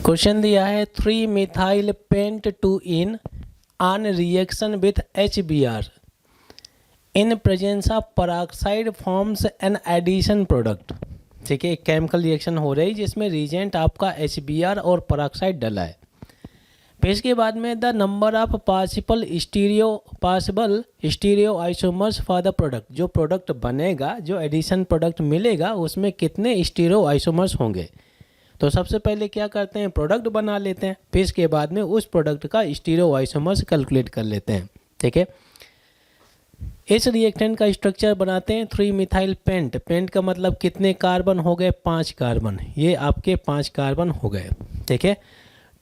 Question दिया है 3 methyl pent two ene on reaction with HBr in presence of peroxide forms an addition product. ठीक है, एक chemical reaction हो रही जिसमें रिएजेंट आपका HBr और पेरोक्साइड डला है। फिर इसके बाद में the number of possible stereo isomers for the product, जो प्रोडक्ट बनेगा, जो एडिशन प्रोडक्ट मिलेगा उसमें कितने स्टीरियो आइसोमर्स होंगे। तो सबसे पहले क्या करते हैं, प्रोडक्ट बना लेते हैं, फिर इसके बाद में उस प्रोडक्ट का स्टीरियो आइसोमर्स कैलकुलेट कर लेते हैं। ठीक है, इस रिएक्टेंट का स्ट्रक्चर बनाते हैं 3 मिथाइल पेंट। पेंट का मतलब कितने कार्बन हो गए, 5 कार्बन। ये आपके 5 कार्बन हो गए। ठीक है,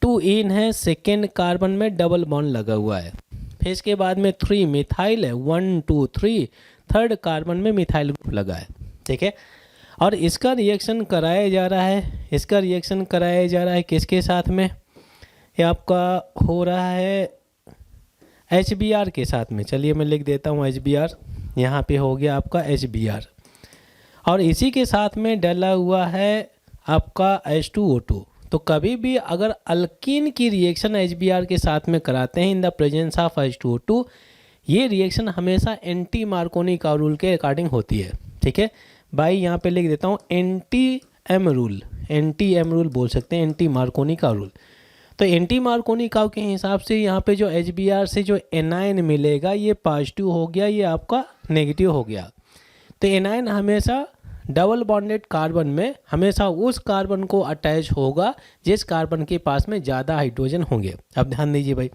2 इन है, सेकेंड कार्बन में डबल बॉन्ड लगा हुआ है। फिर इसके बाद में 3 मिथाइल है, 1 2 3, थर्ड कार्बन में मिथाइल ग्रुप लगा है। ठीक है, और इसका रिएक्शन कराया जा रहा है, इसका रिएक्शन कराया जा रहा है किसके साथ में, ये आपका हो रहा है HBr के साथ में। चलिए मैं लिख देता हूँ HBr, यहाँ पे हो गया आपका HBr, और इसी के साथ में डला हुआ है आपका H2O2। तो कभी भी अगर अल्कीन की रिएक्शन HBr के साथ में कराते हैं in the presence of H2O2, ये रिएक्शन हमेशा एंटी मार्कोनी का रूल के अकॉर्डिंग होती है। ठीक है भाई, यहाँ पे लिख देता हूँ anti M rule, anti M rule बोल सकते हैं, एंटी मार्कोनी का रूल। तो एंटी मार्कोनी का के हिसाब से यहाँ पे जो HBr से जो एनायन मिलेगा ये पॉजिटिव हो गया, ये आपका नेगेटिव हो गया। तो एनायन हमेशा डबल बॉन्डेड कार्बन में हमेशा उस कार्बन को अटैच होगा जिस कार्बन के पास में ज़्यादा हाइड्रोजन होंगे। अब ध्यान दीजिए भाई,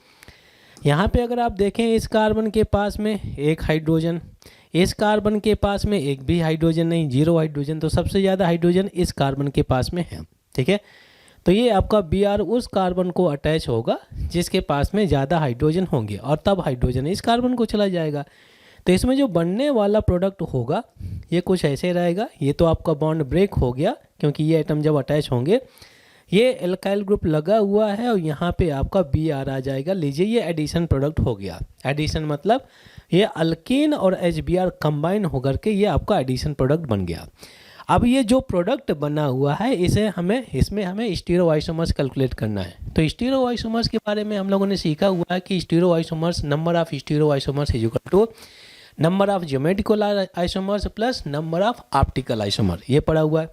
यहाँ पे अगर आप देखें इस कार्बन के पास में एक हाइड्रोजन, इस कार्बन के पास में एक भी हाइड्रोजन नहीं, 0 हाइड्रोजन। तो सबसे ज़्यादा हाइड्रोजन इस कार्बन के पास में है। ठीक है, तो ये आपका Br उस कार्बन को अटैच होगा जिसके पास में ज़्यादा हाइड्रोजन होंगे, और तब हाइड्रोजन इस कार्बन को चला जाएगा। तो इसमें जो बनने वाला प्रोडक्ट होगा ये कुछ ऐसे रहेगा। ये तो आपका बॉन्ड ब्रेक हो गया क्योंकि ये एटम जब अटैच होंगे, ये एल्काइल ग्रुप लगा हुआ है और यहाँ पे आपका Br आ जाएगा। लीजिए ये एडिशन प्रोडक्ट हो गया। एडिशन मतलब ये अल्कीन और HBr कंबाइन होकर के ये आपका एडिशन प्रोडक्ट बन गया। अब ये जो प्रोडक्ट बना हुआ है इसमें हमें स्टीरियो आइसोमर्स कैलकुलेट करना है। तो स्टीरियो आइसोमर्स के बारे में हम लोगों ने सीखा हुआ है कि stereo isomers, number of stereo isomers is equal to number of geometrical isomers plus number of optical isomer, ये पड़ा हुआ है।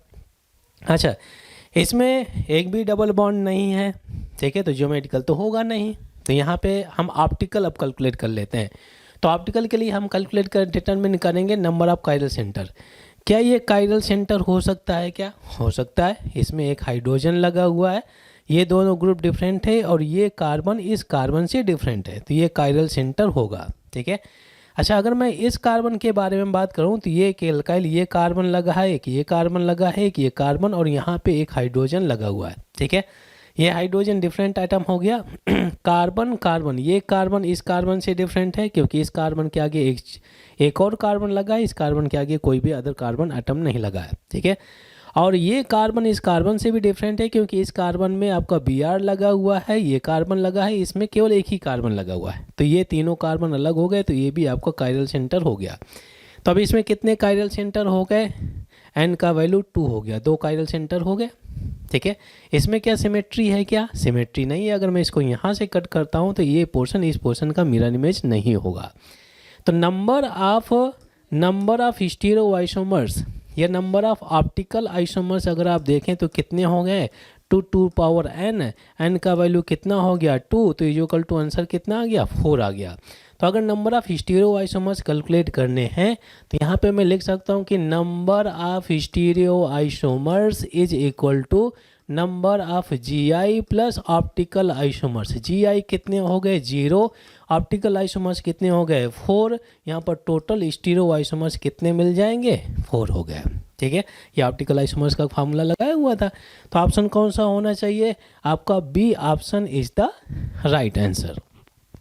अच्छा, इसमें एक भी डबल बॉन्ड नहीं है। ठीक है, तो ज्योमेट्रिकल तो होगा नहीं। तो यहाँ पे हम ऑप्टिकल अब कैलकुलेट कर लेते हैं। तो ऑप्टिकल के लिए हम कैलकुलेट कर डिटरमिन करेंगे नंबर ऑफ कायरल सेंटर। क्या ये कायरल सेंटर हो सकता है, क्या हो सकता है। इसमें एक हाइड्रोजन लगा हुआ है, ये दोनों ग्रुप डिफरेंट है और ये कार्बन इस कार्बन से डिफरेंट है, तो ये कायरल सेंटर होगा। ठीक है, अच्छा अगर मैं इस कार्बन के बारे में बात करूं तो ये एक एल्काइल, ये कार्बन लगा है, एक ये कार्बन लगा है, एक ये कार्बन, और यहाँ पे एक हाइड्रोजन लगा हुआ है। ठीक है, ये हाइड्रोजन डिफरेंट आइटम हो गया। कार्बन कार्बन, ये कार्बन इस कार्बन से डिफरेंट है क्योंकि इस कार्बन के आगे एक और कार्बन लगा है, इस कार्बन के आगे कोई भी अदर कार्बन आइटम नहीं लगा है। ठीक है, और ये कार्बन इस कार्बन से भी डिफरेंट है क्योंकि इस कार्बन में आपका Br लगा हुआ है, ये कार्बन लगा है, इसमें केवल एक ही कार्बन लगा हुआ है। तो ये तीनों कार्बन अलग हो गए, तो ये भी आपका कायरल सेंटर हो गया। तो अब इसमें कितने कायरल सेंटर हो गए, n का वैल्यू 2 हो गया, 2 कायरल सेंटर हो गए। ठीक है, इसमें क्या सिमेट्री है, क्या सिमेट्री नहीं है। अगर मैं इसको यहाँ से कट करता हूँ तो ये पोर्शन इस पोर्शन का मिरर इमेज नहीं होगा। तो नंबर ऑफ स्टीरियो आइसोमर्स या नंबर ऑफ ऑप्टिकल आइसोमर्स अगर आप देखें तो कितने हो गए, 2 पावर n का वैल्यू कितना हो गया 2, तो इक्वल टू आंसर कितना आ गया 4 आ गया। तो अगर number of stereo isomers calculate करने हैं तो यहाँ पे मैं लिख सकता हूँ कि number of stereo isomers is equal to number of Gi plus optical isomers. Gi कितने हो गए 0, ऑप्टिकल आइसोमर्स कितने हो गए 4, यहाँ पर टोटल स्टीरियो आइसोमर्स कितने मिल जाएंगे 4 हो गए। ठीक है, ये ऑप्टिकल आइसोमर्स का फार्मूला लगाया हुआ था। तो ऑप्शन कौन सा होना चाहिए आपका, B option is the right answer.